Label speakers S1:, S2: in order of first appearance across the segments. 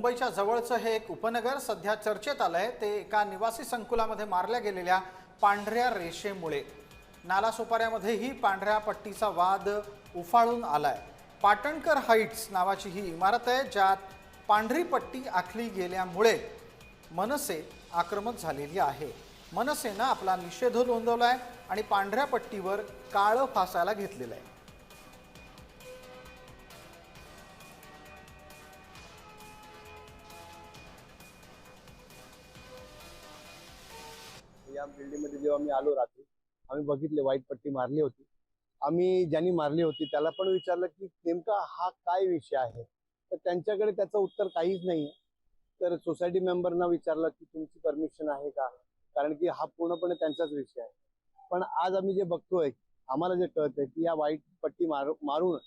S1: मुंबईच्या जवळचं हे एक उपनगर सध्या चर्चेत आलंय ते एका निवासी संकुलामध्ये मारल्या गेलेल्या पांढऱ्या रेषेमुळे। नालासोपाऱ्यामध्येही पांढऱ्या पट्टीचा वाद उफाळून आलाय। पाटणकर हाइट्स नावाची ही इमारत आहे ज्यात पांढरी पट्टी आखली गेल्यामुळे मनसे आक्रमक झालेली आहे। मनसेने आपला निषेध नोंदवलाय आणि पांढऱ्या पट्टीवर काळं फासायला घेतलेलं आहे।
S2: या बिल्डिंगमध्ये जेव्हा मी आलो रात्री आम्ही बघितले व्हाईट पट्टी मारली होती। आम्ही ज्यांनी मारली होती त्याला पण विचारलं की नेमका हा काय विषय आहे, तर त्यांच्याकडे त्याचं उत्तर काहीच नाहीये। तर सोसायटी मेंबरना विचारलं की तुमची परमिशन आहे का, कारण की हा पूर्णपणे त्यांचाच विषय आहे। पण आज आम्ही जे बघतोय आम्हाला जे कळतंय की या व्हाईट पट्टी मारून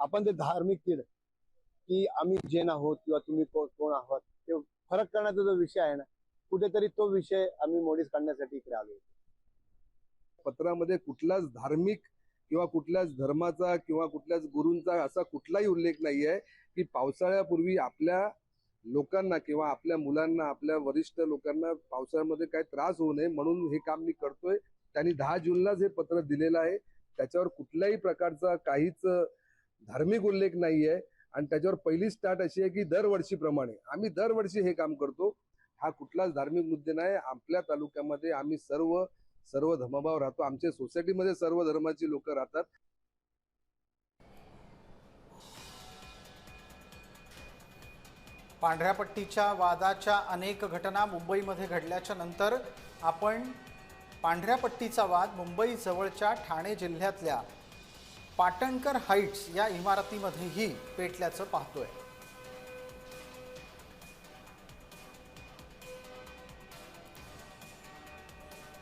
S2: आपण ते धार्मिक कीड की आम्ही जैन आहोत किंवा तुम्ही कोण आहात ते फरक करण्याचा जो विषय आहे ना, कुठेतरी तो विषय आम्ही मोडीस काढण्यासाठी इकडे आलो।
S3: पत्रामध्ये कुठलाच धार्मिक किंवा कुठल्याच धर्माचा किंवा कुठल्याच गुरूंचा असा कुठलाही उल्लेख नाही आहे की पावसाळ्यापूर्वी आपल्या लोकांना किंवा आपल्या मुलांना आपल्या वरिष्ठ लोकांना पावसाळ्यामध्ये काही त्रास होऊ नये म्हणून हे काम मी करतोय। त्यांनी 10 जूनलाच हे पत्र दिलेलं आहे। त्याच्यावर कुठल्याही प्रकारचा काहीच धार्मिक उल्लेख नाही आहे आणि त्याच्यावर पहिली स्टार्ट अशी आहे की दरवर्षीप्रमाणे आम्ही दरवर्षी हे काम करतो। हा कुठलाच धार्मिक मुद्दे नाही। आपल्या तालुक्यामध्ये आम्ही सर्व धर्मभाव राहतो। आमच्या सोसायटीमध्ये सर्व धर्माची लोक राहतात।
S1: पांढऱ्या पट्टीच्या वादाच्या अनेक घटना मुंबईमध्ये घडल्याच्या नंतर आपण पांढऱ्या पट्टीचा वाद मुंबई जवळच्या ठाणे जिल्ह्यातल्या पाटणकर हाइट्स या इमारतीमध्येही पेटल्याचं पाहतोय।